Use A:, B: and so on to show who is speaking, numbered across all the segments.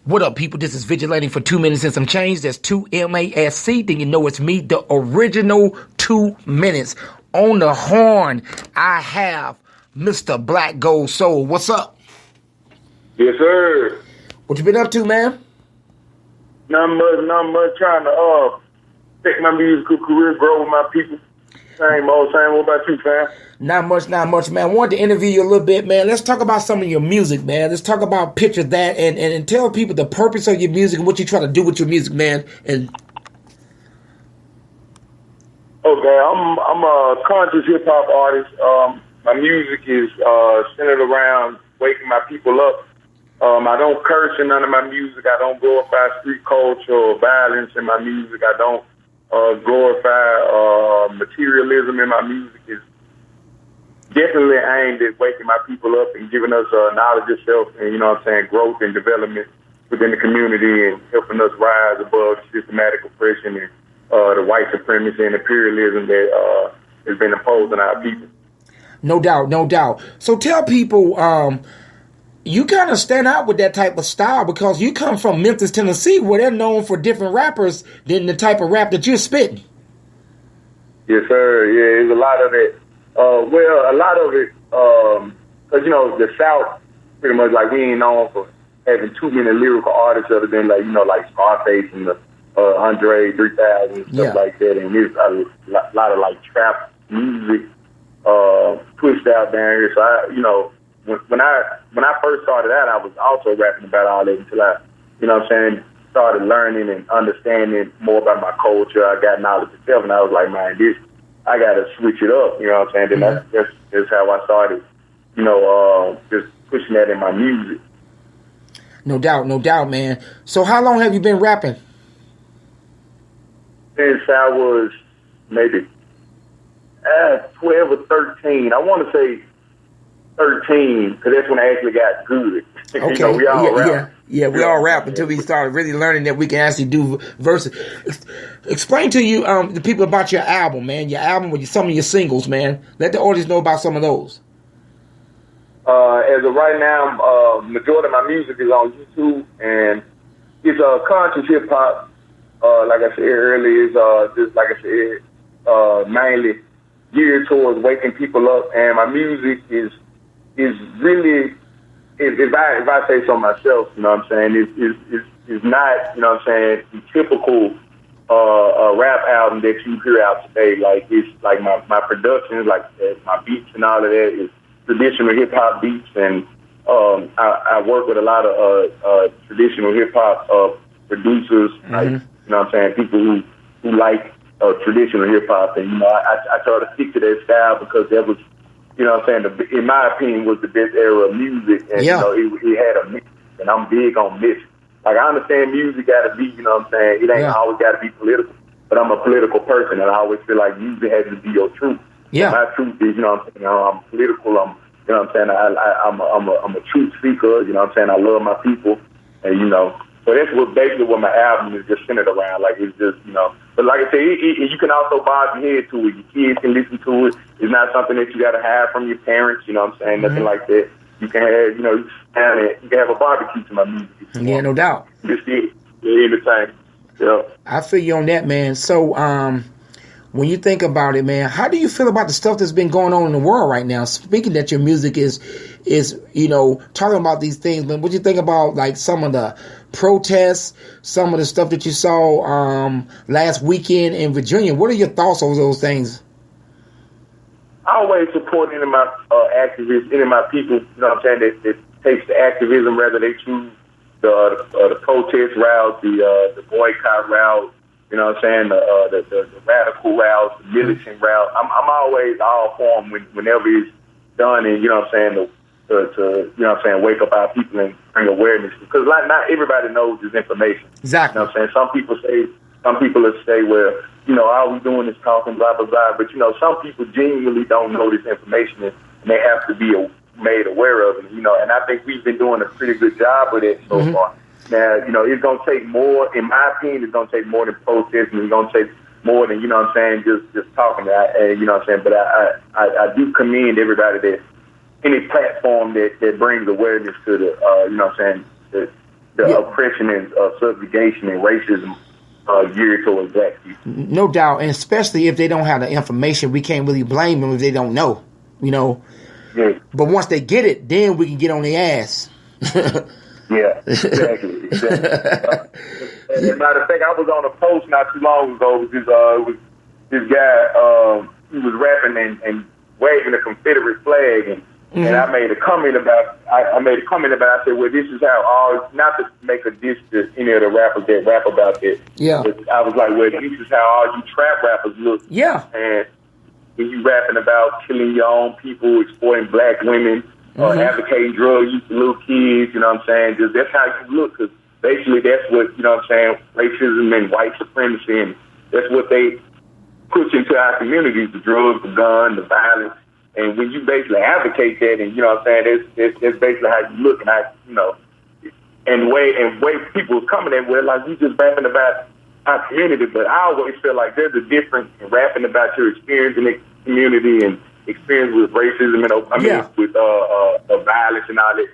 A: What up, people? This is Vigalantee for 2 minutes and some change. That's 2 MASC. Then you know it's me, the original 2 minutes. On the horn, I have Mr. Black Gold Soul. What's up?
B: Yes, sir.
A: What you been up to, man?
B: Not much. Trying to take my musical career, grow with my people. Same old. What about you, fam?
A: Not much, man. I wanted to interview you a little bit, man. Let's talk about some of your music, man. Let's talk about Picture That and tell people the purpose of your music and what you try to do with your music, man. And
B: okay, I'm a conscious hip hop artist. My music is centered around waking my people up. I don't curse in none of my music. I don't glorify street culture or violence in my music. I don't glorify materialism in my music. It's definitely aimed at waking my people up and giving us knowledge of self and, you know what I'm saying, growth and development within the community and helping us rise above systematic oppression and the white supremacy and imperialism that has been imposed on our people.
A: No doubt. So tell people, you kind of stand out with that type of style because you come from Memphis, Tennessee, where they're known for different rappers than the type of rap that you're spitting.
B: Yes, sir. Yeah, there's a lot of it. A lot of it, because, you know, the South, pretty much, like, we ain't known for having too many lyrical artists other than, like, you know, like Scarface and the Andre 3000 and stuff like that. And there's a lot of, like, trap music pushed out down here. So, you know, when I first started out, I was also rapping about all that until I, you know what I'm saying, started learning and understanding more about my culture. I got knowledge of self, and I was like, man, I got to switch it up, you know what I'm saying? Then that's how I started, you know, just pushing that in my music.
A: No doubt, man. So how long have you been rapping?
B: Since I was maybe 12 or 13. I want to say 13, because that's when I actually got good.
A: Okay,
B: you know, we all rap.
A: Yeah, we all rap until we started really learning that we can actually do verses. Explain to you, the people about your album, man. Your album with some of your singles, man. Let the audience know about some of those.
B: As of right now, majority of my music is on YouTube, and it's conscious hip hop. Like I said earlier, it's just like I said, mainly geared towards waking people up, and my music is really, if I say so myself, you know what I'm saying, it's not, you know what I'm saying, the typical rap album that you hear out today. Like, it's like my production, like my beats and all of that is traditional hip hop beats, and I work with a lot of traditional hip hop producers, like, you know what I'm saying, people who like traditional hip hop, and, you know, I try to stick to that style because that was, you know what I'm saying, in my opinion, was the best era of music, and you know, it had a mix, and I'm big on mix. Like, I understand music got to be, you know what I'm saying, it ain't always got to be political, but I'm a political person, and I always feel like music has to be your truth.
A: Yeah.
B: My truth is, you know what I'm saying, I'm political, I'm, you know what I'm saying, I'm a truth speaker, you know what I'm saying, I love my people, and, you know, so that's basically what my album is just centered around. Like, it's just, you know, but like I said, you can also bob your head to it. Your kids can listen to it. It's not something that you got to have from your parents, you know what I'm saying, nothing like that. You can have, you know, you can have a barbecue to my music.
A: Yeah, no doubt.
B: Just entertain. Yeah.
A: I feel you on that, man. So, when you think about it, man, how do you feel about the stuff that's been going on in the world right now? Speaking that your music is, you know, talking about these things, but what do you think about, like, some of the protests, some of the stuff that you saw last weekend in Virginia? What are your thoughts on those things?
B: I always support any of my activists, any of my people, you know what I'm saying, that takes the activism, rather they choose the protest route, the boycott route, you know what I'm saying, the radical route, the militant route. I'm always all for them whenever it's done, and, you know what I'm saying, to you know what I'm saying, wake up our people and bring awareness, because like, not everybody knows this information.
A: Exactly.
B: You know what I'm saying? Some people will say, well, you know, all we doing is talking, blah, blah, blah. But, you know, some people genuinely don't know this information, and they have to be made aware of it, you know, and I think we've been doing a pretty good job with it so far. Now, you know, it's going to take more, in my opinion, it's going to take more than protesting. It's going to take more than, you know what I'm saying, just talking. You know what I'm saying? But I do commend everybody that, any platform that brings awareness to the, you know what I'm saying, the oppression and subjugation and racism geared towards black people.
A: No doubt, and especially if they don't have the information, we can't really blame them if they don't know, you know.
B: Yeah.
A: But once they get it, then we can get on their ass.
B: Yeah, exactly. As a matter of fact, I was on a post not too long ago with this guy. He was rapping and waving a Confederate flag, and I made a comment about. I said, well, this is how all, not to make a diss to any of the rappers that rap about this.
A: Yeah.
B: But I was like, well, this is how all you trap rappers look.
A: Yeah.
B: And when you rapping about killing your own people, exploiting black women, advocating drug use for little kids, you know what I'm saying? Just that's how you look, because basically that's what, you know what I'm saying, racism and white supremacy, and that's what they push into our communities, the drugs, the gun, the violence. And when you basically advocate that, and you know what I'm saying, that's basically how you look, and and way people coming in with, like, you just rapping about our community, but I always feel like there's a difference in rapping about your experience in the community and experience with racism and with violence and all that.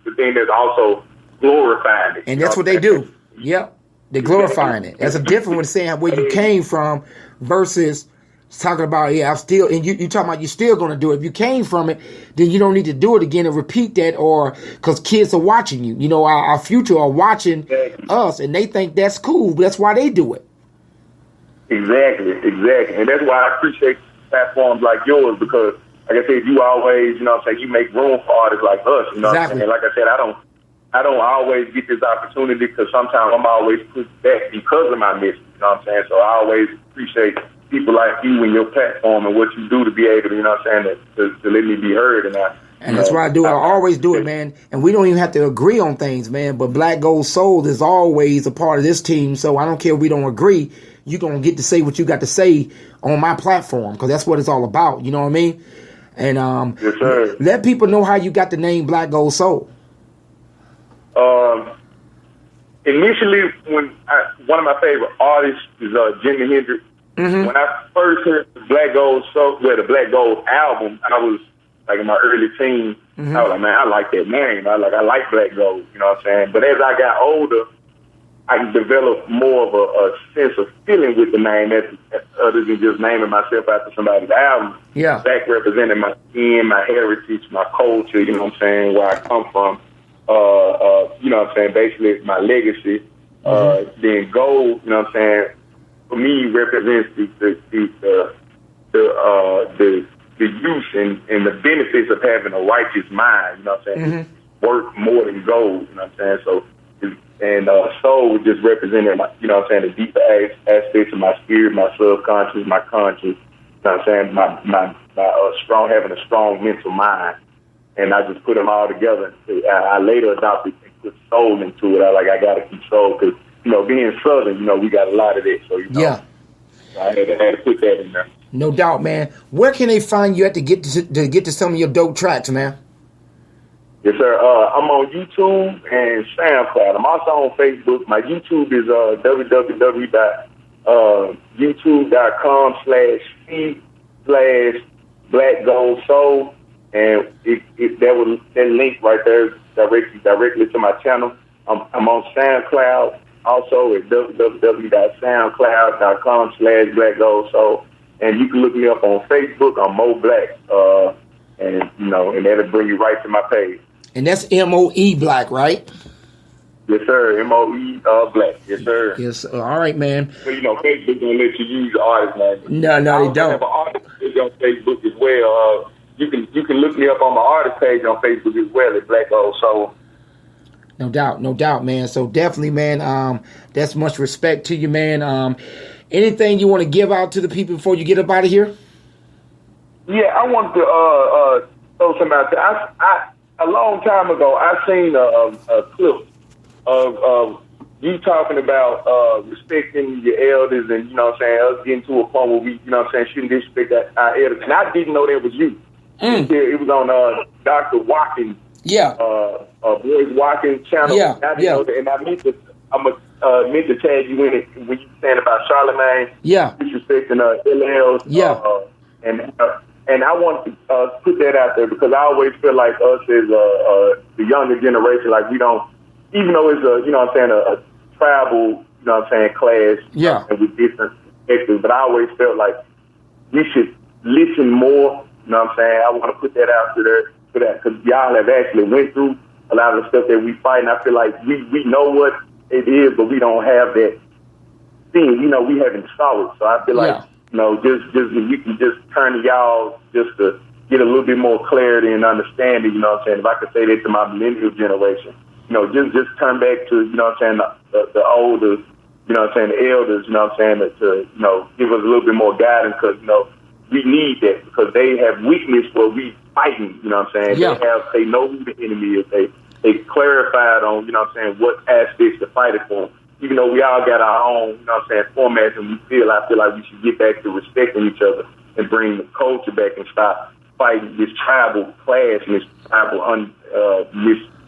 B: But then there's also glorifying it.
A: And that's what they do. Yep. They're glorifying it. That's a different one, saying where you came from versus talking about, I'm still, and you talking about you're still going to do it. If you came from it, then you don't need to do it again and repeat that, or because kids are watching you. You know, our future are watching us, and they think that's cool. But that's why they do it.
B: Exactly. And that's why I appreciate platforms like yours, because, like I said, you always, you know what I'm saying, you make room for artists like us. You know what I'm saying? And like I said, I don't always get this opportunity, because sometimes I'm always pushed back because of my mission. You know what I'm saying? So I always appreciate people like you and your platform and what you do to be able to, you know what I'm saying, to let me be heard. And
A: that's why I do it. I always do it, man. And we don't even have to agree on things, man. But Black Gold Soul is always a part of this team. So I don't care if we don't agree. You're going to get to say what you got to say on my platform, because that's what it's all about. You know what I mean? And
B: yes, sir.
A: Let people know how you got the name Black Gold Soul.
B: Initially, one of my favorite artists is Jimi Hendrix. Mm-hmm. When I first heard the Black Gold Soul, the Black Gold album, I was like in my early teens. Mm-hmm. I was like, man, I like that name. I like Black Gold. You know what I'm saying? But as I got older, I developed more of a sense of feeling with the name, other than just naming myself after somebody's album.
A: Yeah.
B: Black representing my skin, my heritage, my culture, you know what I'm saying, where I come from. You know what I'm saying, basically my legacy. Then gold, you know what I'm saying, for me represents the use and the benefits of having a righteous mind, you know what I'm saying? Mm-hmm. Worth more than gold, you know what I'm saying? So, and soul just represented, you know what I'm saying, the deeper aspects of my spirit, my subconscious, my conscious, you know what I'm saying, my having a strong mental mind. And I just put them all together. I later adopted and put soul into it. I got to keep soul, because, you know, being Southern, you know, we got a lot of that. So, you know,
A: yeah.
B: I had to put that in there.
A: No doubt, man. Where can they find you at to get to some of your dope tracks, man?
B: Yes, sir. I'm on YouTube and SoundCloud. I'm also on Facebook. My YouTube is www.youtube.com/C/Black Gold Soul. And that link right there directly to my channel. I'm on SoundCloud also at www.soundcloud.com/Black Gold Soul. And you can look me up on Facebook. I'm Mo Black, and you know, and that'll bring you right to my page.
A: And that's MOE Black, right?
B: Yes, sir. MOE Black. Yes, sir.
A: Yes. All right, man.
B: Well, you know, Facebook don't let you use the artist name.
A: No, they don't.
B: I have an artist page on Facebook as well. You can look me up on my artist page on Facebook as well at Black Gold Soul.
A: No doubt, man. So definitely, man, that's much respect to you, man. Anything you want to give out to the people before you get up out of here?
B: Yeah, I wanted to throw something out there. I a long time ago, I seen a clip of you talking about respecting your elders, and you know what I'm saying, us getting to a point where we, you know what I'm saying, shouldn't disrespect our elders. And I didn't know that was you. It was on Dr. Watkins.
A: Yeah.
B: Boys Watkins channel.
A: Yeah.
B: I didn't know that, and I meant to tag you in it when you saying about Charlemagne.
A: Yeah.
B: Disrespecting LLs.
A: Yeah.
B: And I want to put that out there, because I always feel like us as the younger generation, like we don't even though it's a, you know what I'm saying, a travel, you know what I'm saying, class,
A: Yeah,
B: and with different perspectives, but I always felt like we should listen more, you know what I'm saying? I want to put that out to there for that, because y'all have actually went through a lot of the stuff that we fight, and I feel like we know what it is, but we don't have that thing. You know, we haven't saw it. So I feel like, you know, just if you can just turn to y'all just to get a little bit more clarity and understanding, you know what I'm saying? If I could say that to my millennial generation, you know, just turn back to, you know what I'm saying, the older, you know what I'm saying, the elders, you know what I'm saying, to, you know, give us a little bit more guidance, because, you know, we need that, because they have weakness where we fighting, you know what I'm saying?
A: Yeah.
B: They know who the enemy is. They clarified on, you know what I'm saying, what aspects to fight it for. Even though we all got our own, you know what I'm saying, formats, and I feel like we should get back to respecting each other and bring the culture back and stop fighting this tribal clash and this tribal,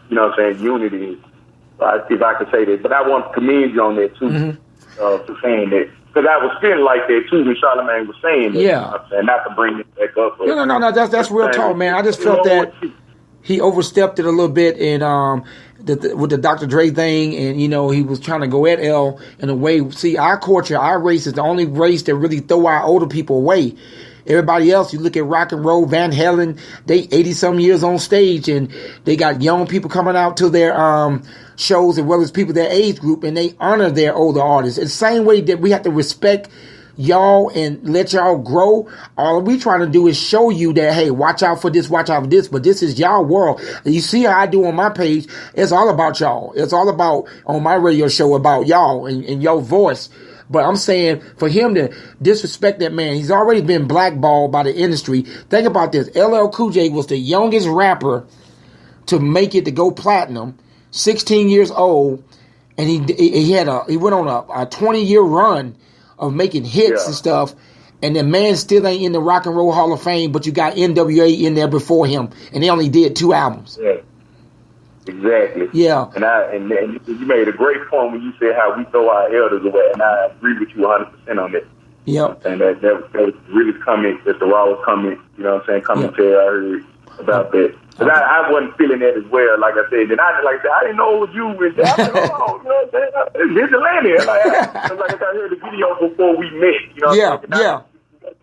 B: you know what I'm saying, unity, if I could say that. But I want to commend you on that, too, for saying that. Because I was feeling like that, too, when Charlamagne was saying that.
A: Yeah.
B: You know what I'm saying? Not to bring it back up.
A: No, that's real talk, man. I just felt that he overstepped it a little bit with the Dr. Dre thing, and, you know, he was trying to go at L in a way. See, our culture, our race is the only race that really throw our older people away. Everybody else, you look at rock and roll, Van Halen, they 80-some years on stage, and they got young people coming out to their shows, as well as people their age group, and they honor their older artists. It's the same way that we have to respect y'all and let y'all grow. All we trying to do is show you that, hey, watch out for this, but this is y'all world. And you see how I do on my page, it's all about y'all. It's all about, on my radio show, about y'all and your voice. But I'm saying, for him to disrespect that man, he's already been blackballed by the industry. Think about this. LL Cool J was the youngest rapper to make it to go platinum, 16 years old, and he went on a 20-year run of making hits and stuff, and the man still ain't in the Rock and Roll Hall of Fame, but you got NWA in there before him, and they only did 2 albums.
B: Yeah. Exactly.
A: Yeah.
B: And you made a great point when you said how we throw our elders away, and I agree with you 100% on that.
A: Yep.
B: And that was really comment, that the rawest comment, you know what I'm saying, commentary I heard about that. Because I wasn't feeling that as well, like I said. And I didn't know it was you. And I said, oh, you know what I'm saying? It's Vigilante. Like I heard the video before we met, you know what I'm saying? I put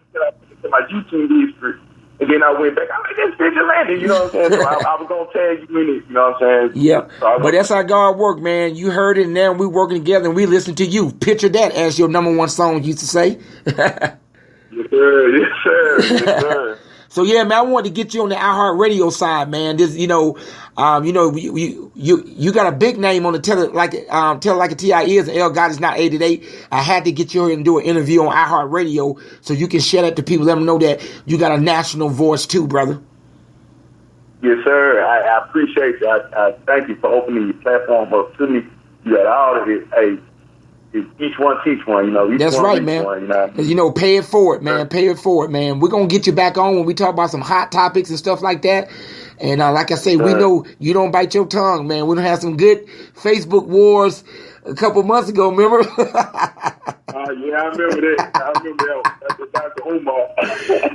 B: it to my YouTube history. And then I went back, I'm like, that's Vigilante, you know what I'm saying? So I was going to tag you in it, you know what I'm saying?
A: Yeah,
B: so
A: but that's how God work, man. You heard it, and now we working together, and we listen to you. Picture that as your number one song, you used to say.
B: Yes, sir. Yes, sir. Yes, sir.
A: So yeah, man, I wanted to get you on the iHeartRadio side, man. This, you got a big name on the Tell It Like a T.I. Is, and L God is not 88. I had to get you here and do an interview on iHeartRadio so you can share that to people, let them know that you got a national voice too, brother.
B: Yes, sir. I appreciate you. I thank you for opening your platform up to me. You got all of it. Hey, each one teach one, you know.
A: That's right, man. One, you know, pay it forward, man. Pay it forward, man. We're going to get you back on when we talk about some hot topics and stuff like that. And like I say, we know you don't bite your tongue, man. We done had some good Facebook wars a couple months ago, remember?
B: Yeah, I remember that. That's with Dr. Umar.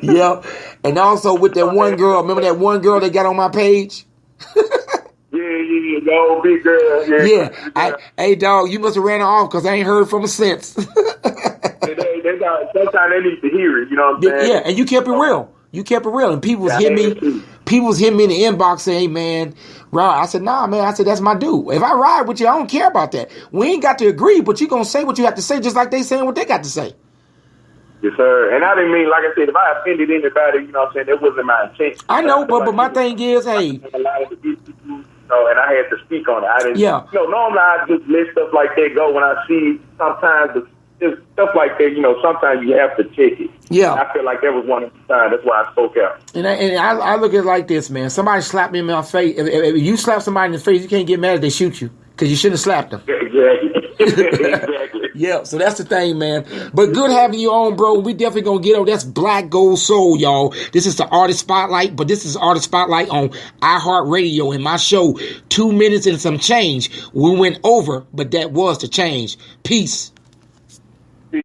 A: Yep. And also with that one girl, remember that one girl that got on my page?
B: Yeah, the old big girl.
A: Yeah. Hey, dog, you must have ran her off because I ain't heard from her since.
B: Sometimes they need to hear it, you know what I'm saying?
A: Yeah, and you kept it real. You kept it real. And people was hitting me in the inbox saying, hey, man, Rod. I said, nah, man. I said, that's my dude. If I ride with you, I don't care about that. We ain't got to agree, but you going to say what you have to say just like they saying what they got to say.
B: Yes, sir. And I didn't mean, like I said, if I offended anybody, you know what I'm saying, that wasn't my intent.
A: I know, but my thing is, hey.
B: And I had to speak on it. I didn't. Yeah. Normally I just let stuff like that go when I see sometimes just stuff like that. You know, sometimes you have to check it. Yeah. I feel like that was one of the times. That's why I spoke out.
A: And I look at it like this, man. Somebody slapped me in my face. If you slap somebody in the face, you can't get mad if they shoot you because you shouldn't have slapped them.
B: Exactly. Exactly.
A: Yeah, so that's the thing, man. But good having you on, bro. We definitely gonna get on. That's Black Gold Soul, y'all. This is the Artist Spotlight, but this is Artist Spotlight on iHeartRadio. In my show, 2 minutes and some change. We went over, but that was the change. Peace.